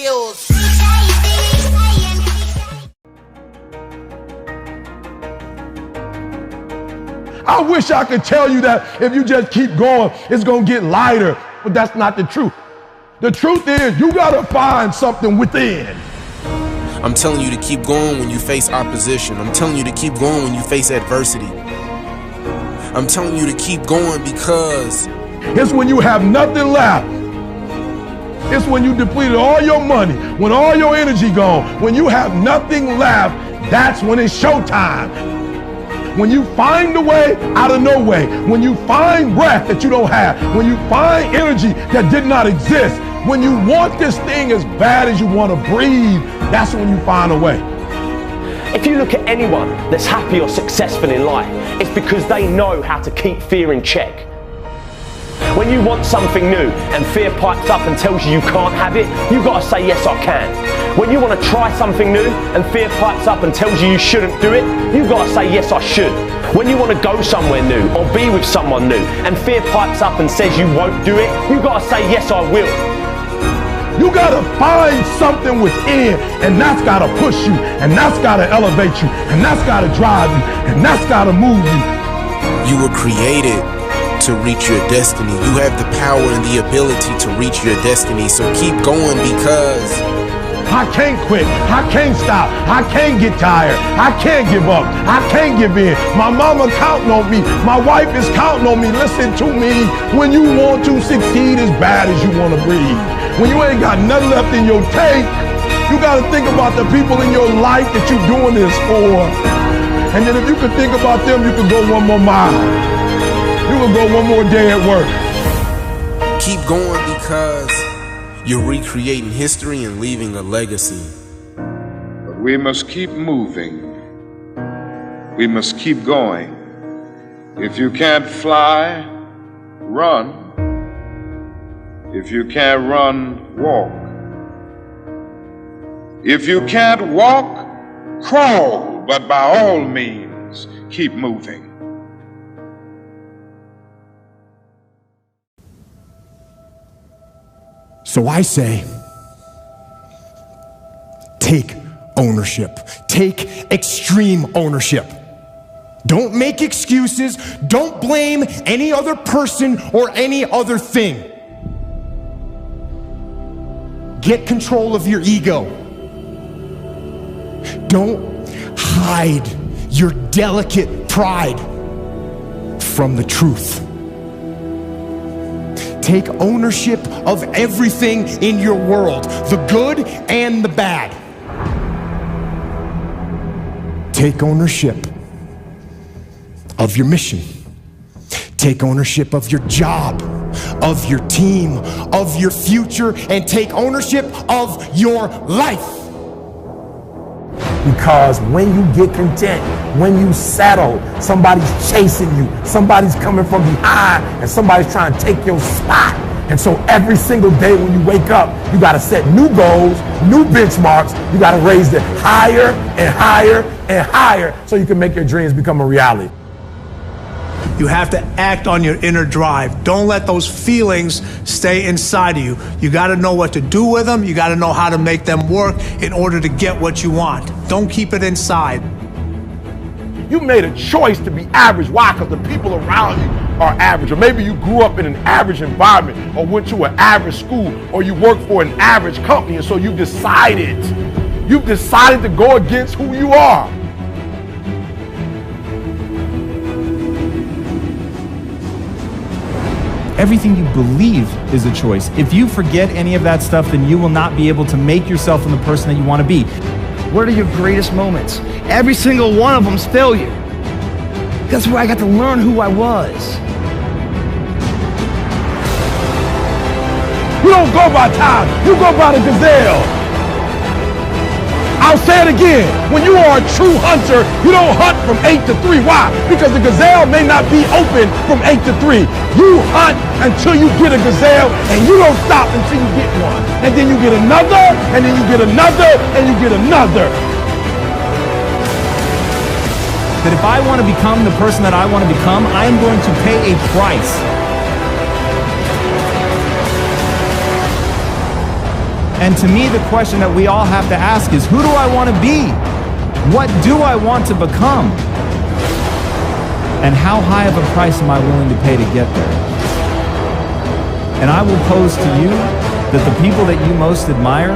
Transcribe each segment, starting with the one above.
skills. I wish I could tell you that if you just keep going, it's gonna get lighter, but that's not the truth. The truth is you gotta find something within. I'm telling you to keep going when you face opposition. I'm telling you to keep going when you face adversity. I'm telling you to keep going because it's when you have nothing left. It's when you depleted all your money, when all your energy gone, when you have nothing left, that's when it's showtime. When you find a way out of no way, when you find breath that you don't have, when you find energy that did not exist, when you want this thing as bad as you want to breathe, that's when you find a way. If you look at anyone that's happy or successful in life, it's because they know how to keep fear in check. When you want something new and fear pipes up and tells you you can't have it, you've got to say, yes, I can. When you want to try something new and fear pipes up and tells you you shouldn't do it, you've got to say, yes, I should. When you want to go somewhere new or be with someone new and fear pipes up and says you won't do it, you've got to say, yes, I will. You gotta find something within, and that's gotta push you, and that's gotta elevate you, and that's gotta drive you, and that's gotta move you. you were created to reach your destiny. You have the power and the ability to reach your destiny. So keep going, because I can't quit. I can't stop. I can't get tired. I can't give up. I can't give in. My mama counting on me. My wife is counting on me. Listen to me. When you want to succeed as bad as you want to breathe, when you ain't got nothing left in your tank, you got to think about the people in your life that you're doing this for. And then if you could think about them, you could go one more mile. You could go one more day at work. keep going, because you're recreating history and leaving a legacy. But we must keep moving. We must keep going. If you can't fly, run. If you can't run, walk. If you can't walk, crawl. But by all means, keep moving. So I say, take ownership. Take extreme ownership. Don't make excuses. Don't blame any other person or any other thing. Get control of your ego. Don't hide your delicate pride from the truth. Take ownership of everything in your world, the good and the bad. Take ownership of your mission. Take ownership of your job, of your team, of your future, and take ownership of your life. Because when you get content, when you settle, somebody's chasing you, somebody's coming from behind, and somebody's trying to take your spot. And so every single day when you wake up, you got to set new goals, new benchmarks. You got to raise it higher and higher and higher so you can make your dreams become a reality. You have to act on your inner drive. Don't let those feelings stay inside of you. You got to know what to do with them. You got to know how to make them work in order to get what you want. Don't keep it inside. You made a choice to be average. Why? Because the people around you are average. Or maybe you grew up in an average environment, or went to an average school, or you work for an average company, and so you've decided to go against who you are. Everything you believe is a choice. If you forget any of that stuff, then you will not be able to make yourself into the person that you want to be. What are your greatest moments? Every single one of them's failure. That's where I got to learn who I was. You don't go by time, you go by the gazelle. I'll say it again. When you are a true hunter, you don't hunt from 8 to 3. Why? Because the gazelle may not be open from 8 to 3. You hunt until you get a gazelle, and you don't stop until you get one. And then you get another, and then you get another, and you get another. That if I want to become the person that I want to become, I am going to pay a price. And to me, the question that we all have to ask is, who do I want to be? What do I want to become? And how high of a price am I willing to pay to get there? And I will pose to you that the people that you most admire,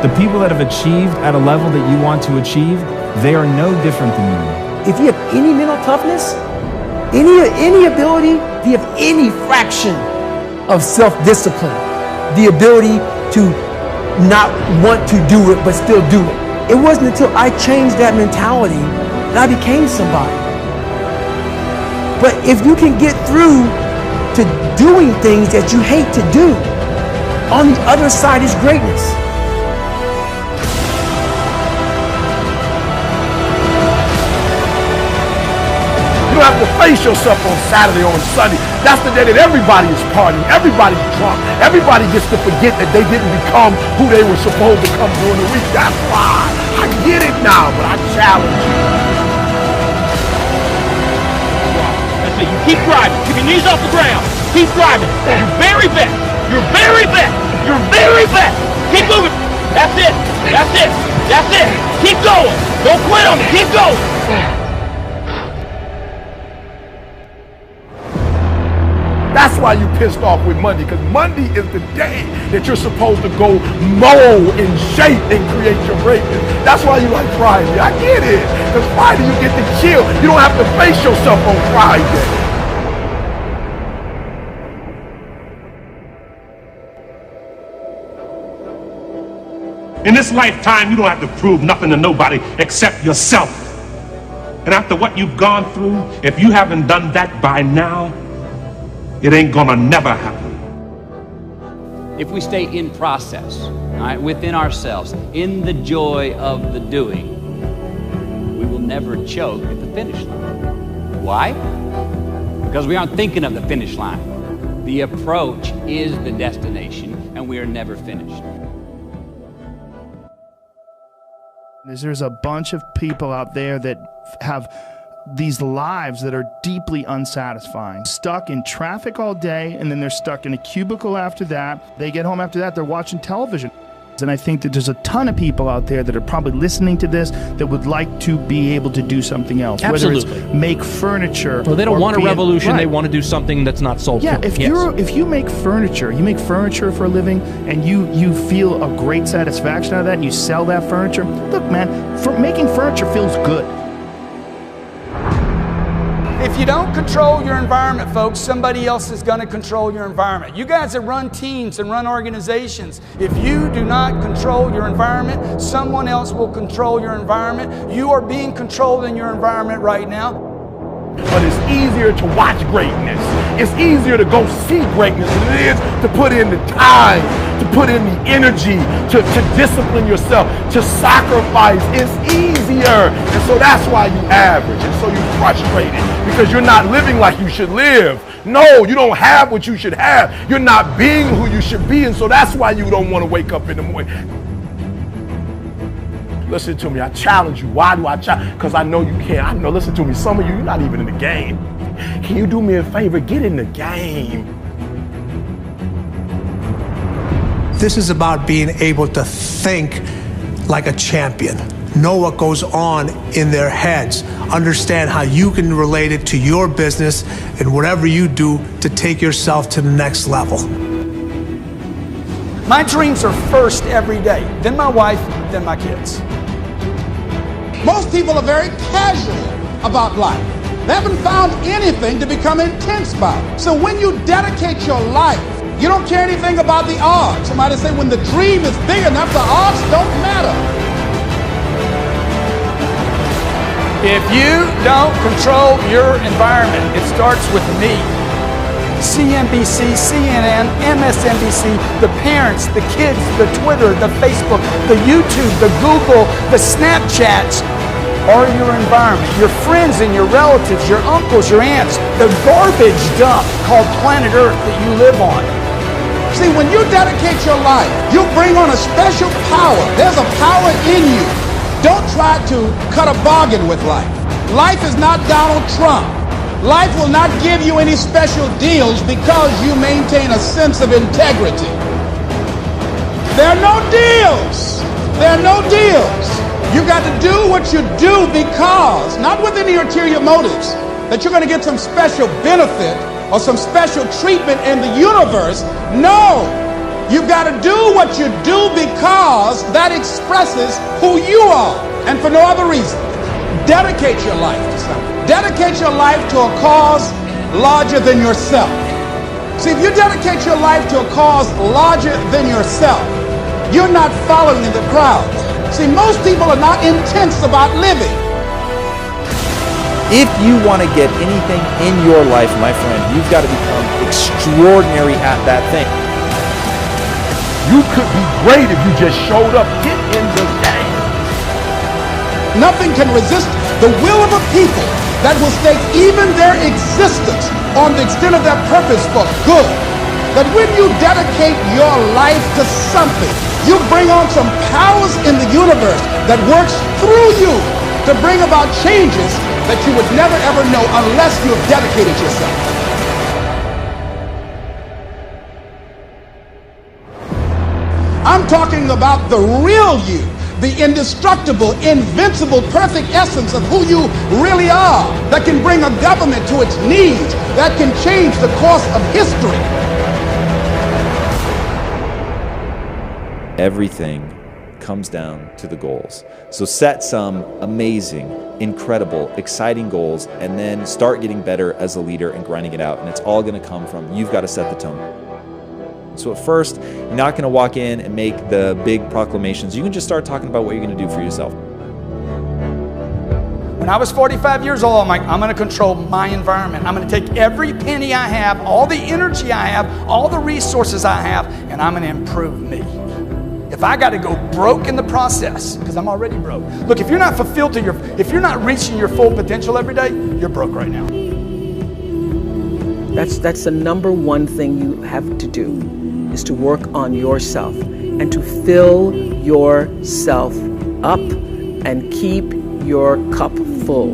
the people that have achieved at a level that you want to achieve, they are no different than you. If you have any mental toughness, any ability, if you have any fraction of self-discipline, the ability to not want to do it but still do it. It wasn't until I changed that mentality that I became somebody. But if you can get through to doing things that you hate to do, on the other side is greatness. You don't have to face yourself on Saturday or on Sunday. That's the day that everybody is partying, everybody's drunk, everybody gets to forget that they didn't become who they were supposed to become during the week. That's why I get it now, but I challenge you. That's it. You keep driving. Keep your knees off the ground. Keep driving. Your very best. Your very best. Your very best. Keep moving. That's it. That's it. That's it. Keep going. Don't quit on me. Keep going. That's why you pissed off with Monday, because Monday is the day that you're supposed to go mold and shape and create your greatness. That's why you like Friday. I get it. Because Friday you get to chill. You don't have to face yourself on Friday. In this lifetime, you don't have to prove nothing to nobody except yourself. And after what you've gone through, if you haven't done that by now, it ain't gonna never happen. If we stay in process, all right, within ourselves, in the joy of the doing, we will never choke at the finish line. Why? Because we aren't thinking of the finish line. The approach is the destination, and we are never finished. There's a bunch of people out there that have these lives that are deeply unsatisfying. Stuck in traffic all day, and then they're stuck in a cubicle after that. They get home after that, they're watching television. And I think that there's a ton of people out there that are probably listening to this that would like to be able to do something else. Absolutely. Whether it's make furniture. Well, they don't want a revolution, right. They want to do something that's not soul Yeah, food. if you make furniture for a living, and you feel a great satisfaction out of that, and you sell that furniture, look, man, making furniture feels good. If you don't control your environment, folks, somebody else is going to control your environment. You guys that run teams and run organizations, if you do not control your environment, someone else will control your environment. You are being controlled in your environment right now. But it's easier to watch greatness. It's easier to go see greatness than it is to put in the time, to put in the energy, to discipline yourself, to sacrifice. It's easier. And so that's why you average. And so you're frustrated because you're not living like you should live. No, you don't have what you should have. You're not being who you should be. And so that's why you don't want to wake up in the morning. Listen to me, I challenge you. Why do I challenge? Because I know you can. I know, listen to me, some of you, you're not even in the game. Can you do me a favor? Get in the game. This is about being able to think like a champion. Know what goes on in their heads. Understand how you can relate it to your business and whatever you do to take yourself to the next level. My dreams are first every day, then my wife, then my kids. Most people are very casual about life. They haven't found anything to become intense about. So when you dedicate your life, you don't care anything about the odds. Somebody say when the dream is big enough, the odds don't matter. If you don't control your environment, it starts with me. CNBC, CNN, MSNBC, the parents, the kids, the Twitter, the Facebook, the YouTube, the Google, the Snapchats are your environment. Your friends and your relatives, your uncles, your aunts, the garbage dump called planet Earth that you live on. See, when you dedicate your life, you bring on a special power. There's a power in you. Don't try to cut a bargain with life. Life is not Donald Trump. Life will not give you any special deals because you maintain a sense of integrity. There are no deals. There are no deals. You got to do what you do because, not with any ulterior motives, that you're going to get some special benefit or some special treatment in the universe. No, you've got to do what you do because that expresses who you are, and for no other reason. Dedicate your life to something. Dedicate your life to a cause larger than yourself. See, if you dedicate your life to a cause larger than yourself, you're not following the crowd. See, most people are not intense about living. If you want to get anything in your life, my friend, you've got to become extraordinary at that thing. You could be great if you just showed up. Get in the game. Nothing can resist the will of a people that will stake even their existence on the extent of their purpose for good. That when you dedicate your life to something, you bring on some powers in the universe that works through you to bring about changes that you would never ever know unless you have dedicated yourself. I'm talking about the real you, the indestructible, invincible, perfect essence of who you really are, that can bring a government to its knees, that can change the course of history. Everything comes down to the goals. So set some amazing, incredible, exciting goals, and then start getting better as a leader and grinding it out. And it's all going to come from you've got to set the tone. So at first, you're not going to walk in and make the big proclamations. You can just start talking about what you're going to do for yourself. When I was 45 years old, I'm like, I'm going to control my environment. I'm going to take every penny I have, all the energy I have, all the resources I have, and I'm going to improve me. If I got to go broke in the process, because I'm already broke. Look, if you're not fulfilled to if you're not reaching your full potential every day, you're broke right now. That's the number one thing you have to do, is to work on yourself and to fill yourself up and keep your cup full.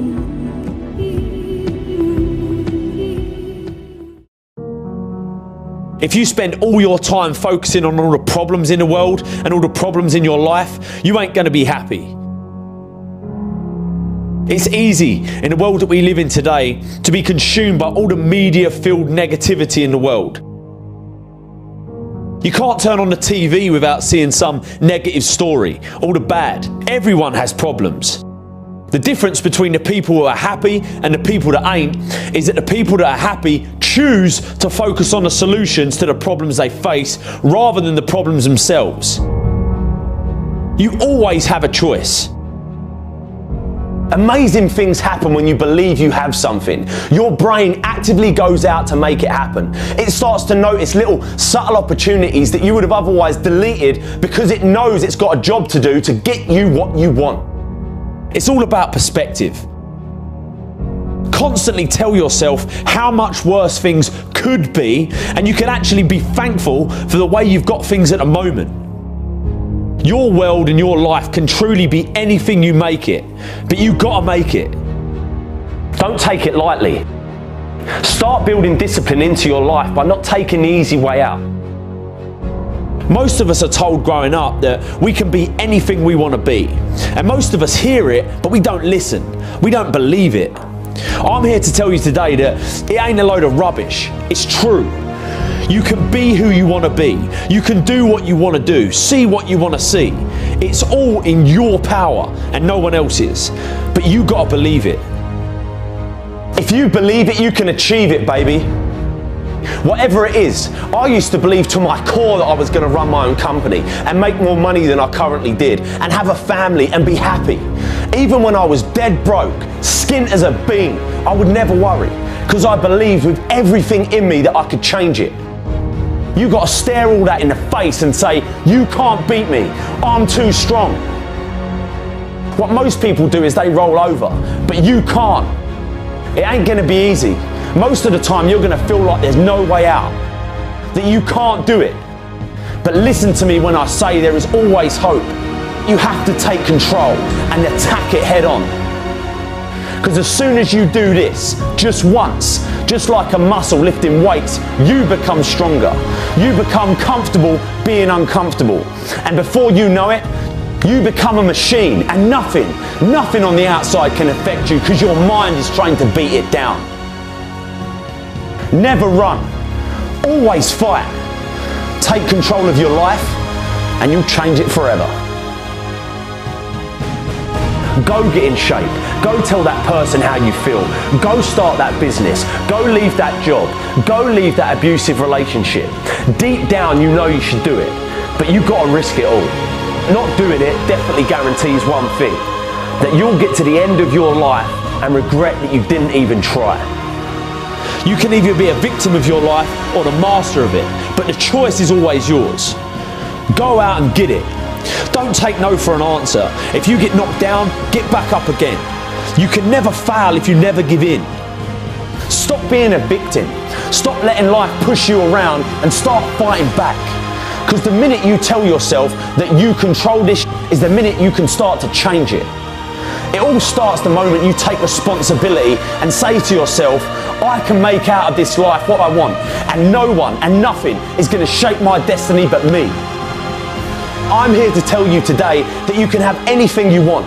If you spend all your time focusing on all the problems in the world and all the problems in your life, you ain't going to be happy. It's easy in the world that we live in today to be consumed by all the media-filled negativity in the world. You can't turn on the TV without seeing some negative story, all the bad. Everyone has problems. The difference between the people who are happy and the people that ain't is that the people that are happy choose to focus on the solutions to the problems they face rather than the problems themselves. You always have a choice. Amazing things happen when you believe you have something. Your brain actively goes out to make it happen. It starts to notice little subtle opportunities that you would have otherwise deleted because it knows it's got a job to do to get you what you want. It's all about perspective. Constantly tell yourself how much worse things could be, and you can actually be thankful for the way you've got things at the moment. Your world and your life can truly be anything you make it, but you've got to make it. Don't take it lightly. Start building discipline into your life by not taking the easy way out. Most of us are told growing up that we can be anything we want to be. And most of us hear it, but we don't listen. We don't believe it. I'm here to tell you today that it ain't a load of rubbish. It's true. You can be who you want to be. You can do what you want to do. See what you want to see. It's all in your power and no one else's. But you got to believe it. If you believe it, you can achieve it, baby. Whatever it is, I used to believe to my core that I was going to run my own company and make more money than I currently did and have a family and be happy. Even when I was dead broke, skint as a bean, I would never worry because I believed with everything in me that I could change it. You got to stare all that in the face and say, you can't beat me, I'm too strong. What most people do is they roll over, but you can't. It ain't going to be easy. Most of the time you're going to feel like there's no way out, that you can't do it. But listen to me when I say there is always hope. You have to take control and attack it head on. Because as soon as you do this, just once, just like a muscle lifting weights, you become stronger. You become comfortable being uncomfortable. And before you know it, you become a machine, and nothing on the outside can affect you because your mind is trained to beat it down. Never run, always fight. Take control of your life and you'll change it forever. Go get in shape. Go tell that person how you feel. Go start that business. Go leave that job. Go leave that abusive relationship. Deep down you know you should do it, but you've got to risk it all. Not doing it definitely guarantees one thing, that you'll get to the end of your life and regret that you didn't even try. You can either be a victim of your life or the master of it, but the choice is always yours. Go out and get it. Don't take no for an answer. If you get knocked down, get back up again. You can never fail if you never give in. Stop being a victim. Stop letting life push you around and start fighting back. Because the minute you tell yourself that you control this is the minute you can start to change it. It all starts the moment you take responsibility and say to yourself, I can make out of this life what I want, and no one and nothing is going to shape my destiny but me. I'm here to tell you today that you can have anything you want,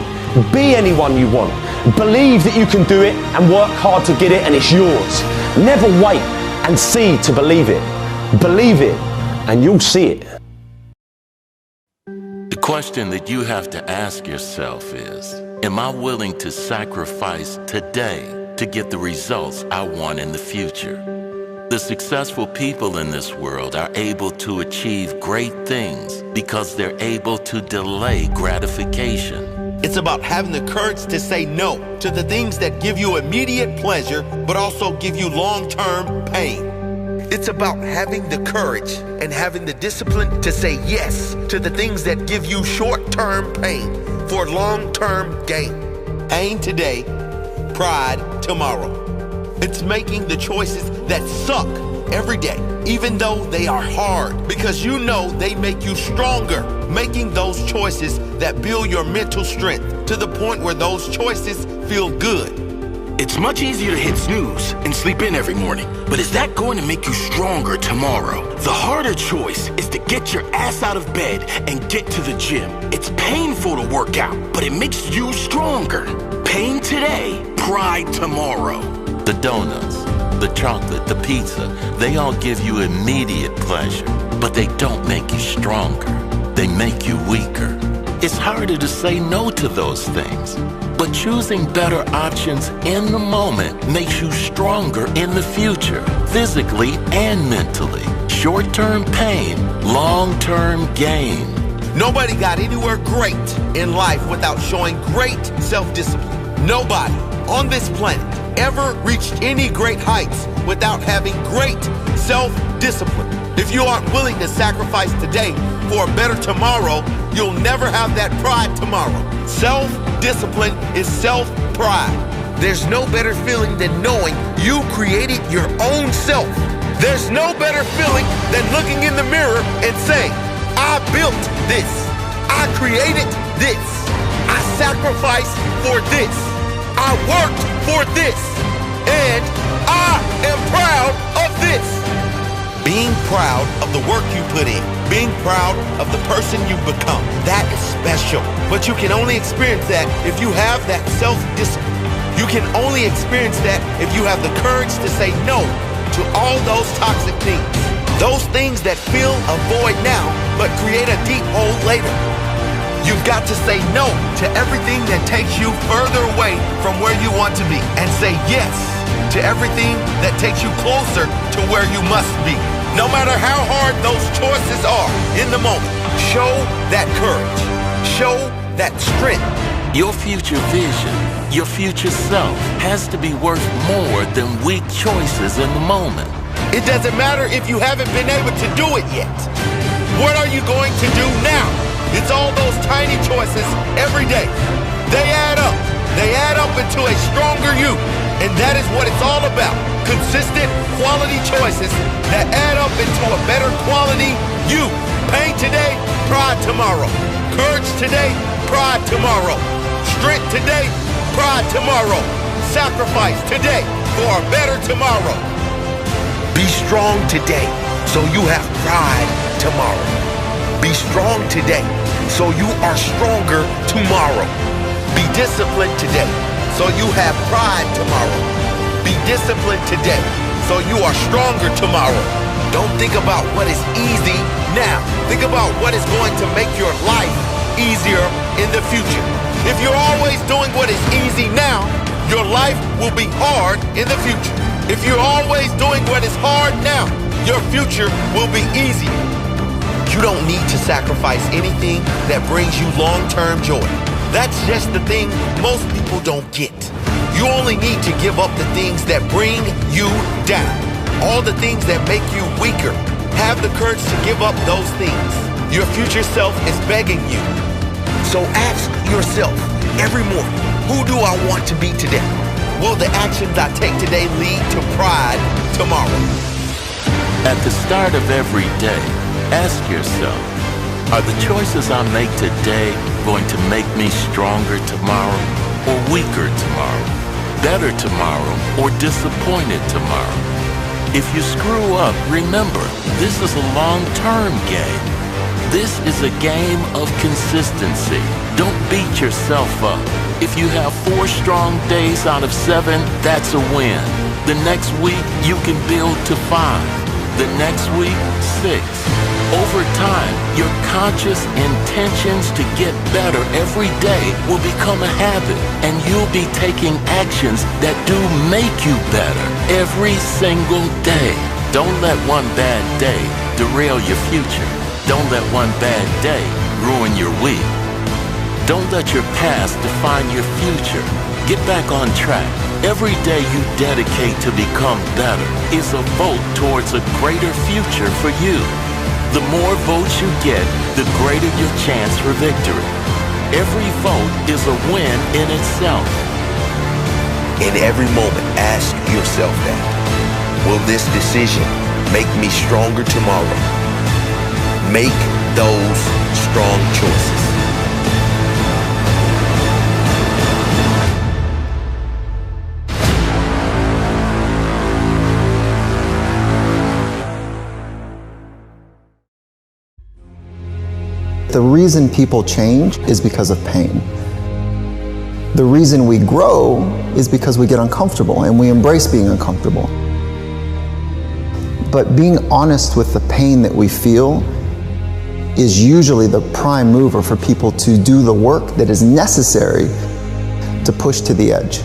be anyone you want, believe that you can do it and work hard to get it, and it's yours. Never wait and see to believe it. Believe it and you'll see it. The question that you have to ask yourself is, am I willing to sacrifice today to get the results I want in the future? The successful people in this world are able to achieve great things because they're able to delay gratification. It's about having the courage to say no to the things that give you immediate pleasure, but also give you long-term pain. It's about having the courage and having the discipline to say yes to the things that give you short-term pain for long-term gain. Pain today, pride tomorrow. It's making the choices that suck every day, even though they are hard, because you know they make you stronger. Making those choices that build your mental strength to the point where those choices feel good. It's much easier to hit snooze and sleep in every morning, but is that going to make you stronger tomorrow? The harder choice is to get your ass out of bed and get to the gym. It's painful to work out, but it makes you stronger. Pain today, pride tomorrow. The donuts, the chocolate, the pizza, they all give you immediate pleasure, but they don't make you stronger. They make you weaker. It's harder to say no to those things, but choosing better options in the moment makes you stronger in the future, physically and mentally. Short-term pain, long-term gain. Nobody got anywhere great in life without showing great self-discipline. Nobody on this planet ever reached any great heights without having great self-discipline. If you aren't willing to sacrifice today for a better tomorrow, you'll never have that pride tomorrow. Self-discipline is self-pride. There's no better feeling than knowing you created your own self. There's no better feeling than looking in the mirror and saying, I built this. I created this. I sacrificed for this. I worked for this, and I am proud of this. Being proud of the work you put in, being proud of the person you become, that is special. But you can only experience that if you have that self-discipline. You can only experience that if you have the courage to say no to all those toxic things. Those things that fill a void now, but create a deep hole later. You've got to say no to everything that takes you further away from where you want to be, and say yes to everything that takes you closer to where you must be. No matter how hard those choices are in the moment, show that courage, show that strength. Your future vision, your future self has to be worth more than weak choices in the moment. It doesn't matter if you haven't been able to do it yet. What are you going to do now? It's all those tiny choices every day. They add up. They add up into a stronger you. And that is what it's all about. Consistent quality choices that add up into a better quality you. Pain today, pride tomorrow. Courage today, pride tomorrow. Strength today, pride tomorrow. sacrifice today for a better tomorrow. Be strong today so you have pride tomorrow. Be strong today so you are stronger tomorrow. Be disciplined today so you have pride tomorrow. Be disciplined today so you are stronger tomorrow. Don't think about what is easy now. Think about what is going to make your life easier in the future. If you're always doing what is easy now, your life will be hard in the future. If you're always doing what is hard now, your future will be easier. You don't need to sacrifice anything that brings you long-term joy. That's just the thing most people don't get. You only need to give up the things that bring you down. All the things that make you weaker. Have the courage to give up those things. Your future self is begging you. So ask yourself every morning, who do I want to be today? Will the actions I take today lead to pride tomorrow? At the start of every day, ask yourself, are the choices I make today going to make me stronger tomorrow or weaker tomorrow, better tomorrow or disappointed tomorrow? If you screw up, remember, this is a long-term game. This is a game of consistency. Don't beat yourself up. If you have 4 strong days out of 7, that's a win. The next week, you can build to 5. The next week, 6. Over time, your conscious intentions to get better every day will become a habit, and you'll be taking actions that do make you better every single day. Don't let one bad day derail your future. Don't let one bad day ruin your week. Don't let your past define your future. Get back on track. Every day you dedicate to become better is a vote towards a greater future for you. The more votes you get, the greater your chance for victory. Every vote is a win in itself. In every moment, ask yourself that. Will this decision make me stronger tomorrow? Make those strong choices. The reason people change is because of pain. The reason we grow is because we get uncomfortable and we embrace being uncomfortable. But being honest with the pain that we feel is usually the prime mover for people to do the work that is necessary to push to the edge.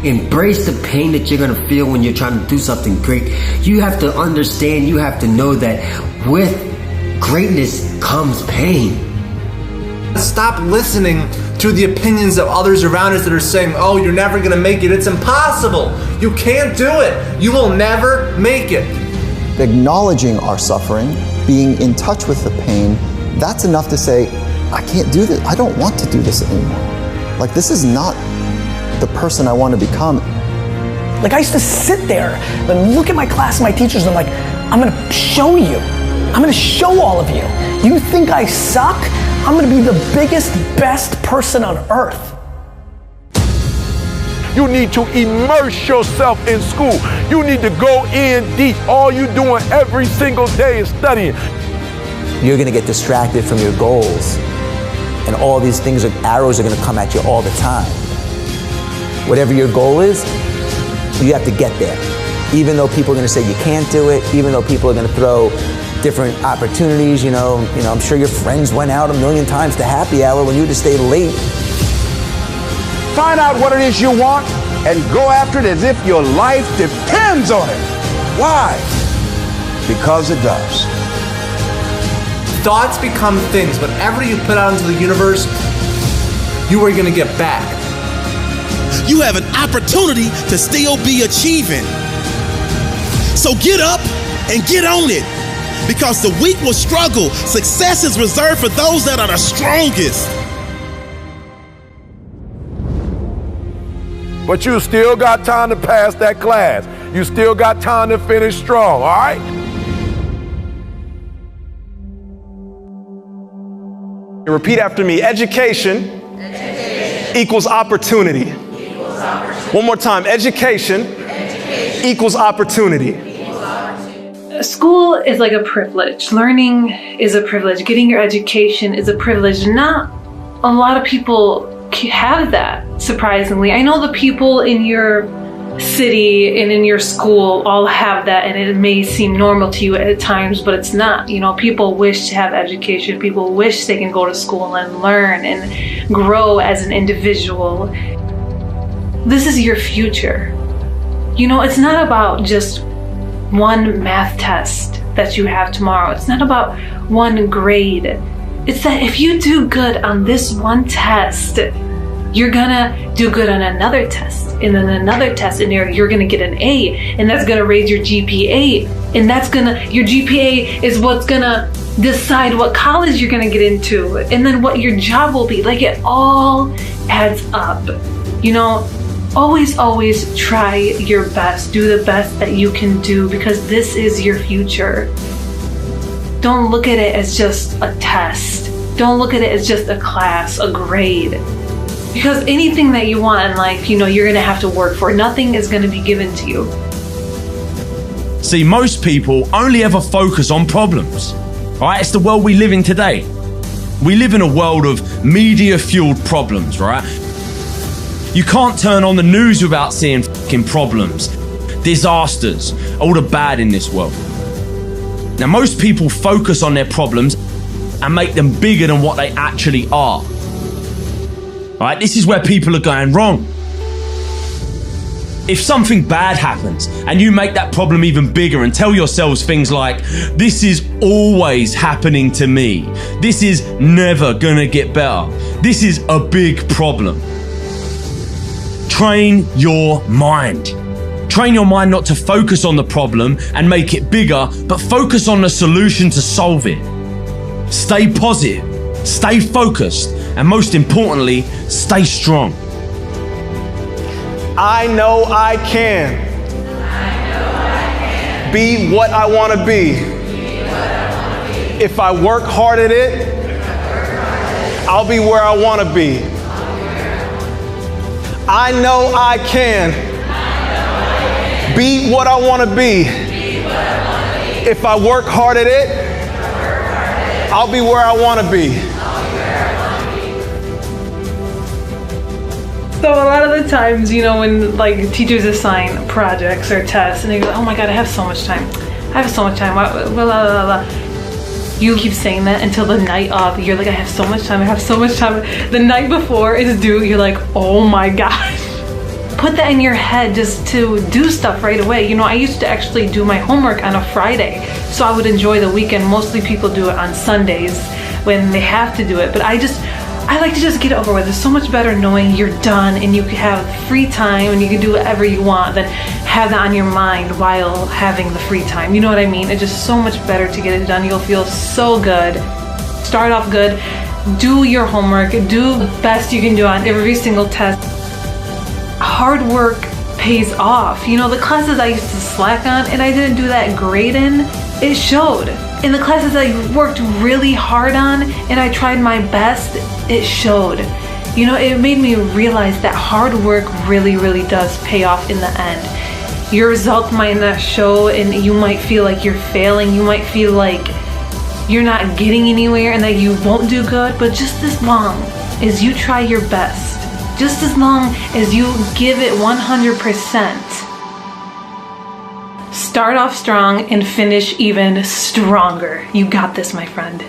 Embrace the pain that you're gonna feel when you're trying to do something great. You have to understand, you have to know that with greatness comes pain. Stop listening to the opinions of others around us that are saying, oh, you're never gonna make it. It's impossible. You can't do it. You will never make it. Acknowledging our suffering, being in touch with the pain, that's enough to say, I can't do this. I don't want to do this anymore. Like, this is not the person I want to become. Like, I used to sit there and look at my class and my teachers and I'm like, I'm gonna show you. I'm gonna show all of you. You think I suck? I'm gonna be the biggest, best person on earth. You need to immerse yourself in school. You need to go in deep. All you're doing every single day is studying. You're gonna get distracted from your goals. And all these things, arrows are gonna come at you all the time. Whatever your goal is, you have to get there. Even though people are gonna say you can't do it, even though people are gonna throw different opportunities, you know, I'm sure your friends went out 1,000,000 times to happy hour when you just stayed late. Find out what it is you want and go after it as if your life depends on it. Why? Because it does. Thoughts become things. Whatever you put out into the universe, you are gonna get back. You have an opportunity to still be achieving. So get up and get on it. Because the weak will struggle. Success is reserved for those that are the strongest. But you still got time to pass that class. You still got time to finish strong, all right? Repeat after me. Education equals opportunity. One more time. Education equals opportunity. School is like a privilege. Learning is a privilege. Getting your education is a privilege. Not a lot of people have that, surprisingly. I know the people in your city and in your school all have that, and it may seem normal to you at times, but it's not. You know, people wish to have education. People wish they can go to school and learn and grow as an individual. This is your future. You know, it's not about just one math test that you have tomorrow. It's not about one grade. It's that if you do good on this one test, you're gonna do good on another test, and then another test, and you're gonna get an A, and that's gonna raise your GPA, and your GPA is what's gonna decide what college you're gonna get into, and then what your job will be. Like, it all adds up. You know, always try your best. Do the best that you can do, because this is your future. Don't look at it as just a test. Don't look at it as just a class, a grade. Because anything that you want in life, you know, you're gonna have to work for. Nothing is gonna be given to you. See, most people only ever focus on problems. Right? It's the world we live in today. We live in a world of media-fueled problems, right? You can't turn on the news without seeing fucking problems, disasters, all the bad in this world. Now, most people focus on their problems and make them bigger than what they actually are. All right, this is where people are going wrong. If something bad happens and you make that problem even bigger and tell yourselves things like, this is always happening to me, this is never gonna get better, this is a big problem. Train your mind. Train your mind not to focus on the problem and make it bigger, but focus on the solution to solve it. Stay positive, stay focused, and most importantly, stay strong. I know I can. Be what I want to be. If I work hard at it, I'll be where I want to be. I know I can. Be what I want to be. If I work hard at it, I'll be where I want to be. So a lot of the times, you know, when like teachers assign projects or tests and they go, oh my God, I have so much time. I have so much time. Blah, blah, blah, blah. You keep saying that until the night of. You're like, I have so much time. I have so much time. The night before is due. You're like, oh my gosh. Put that in your head just to do stuff right away. You know, I used to actually do my homework on a Friday, so I would enjoy the weekend. Mostly people do it on Sundays when they have to do it, but I like to just get it over with. It's so much better knowing you're done and you can have free time and you can do whatever you want than have that on your mind while having the free time. You know what I mean? It's just so much better to get it done. You'll feel so good. Start off good. Do your homework. Do the best you can do on every single test. Hard work pays off. You know, the classes I used to slack on and I didn't do that great in, it showed. In the classes I worked really hard on and I tried my best, it showed. You know, it made me realize that hard work really, really does pay off in the end. Your results might not show and you might feel like you're failing. You might feel like you're not getting anywhere and that you won't do good, but just as long as you try your best, just as long as you give it 100%, start off strong and finish even stronger. You got this, my friend.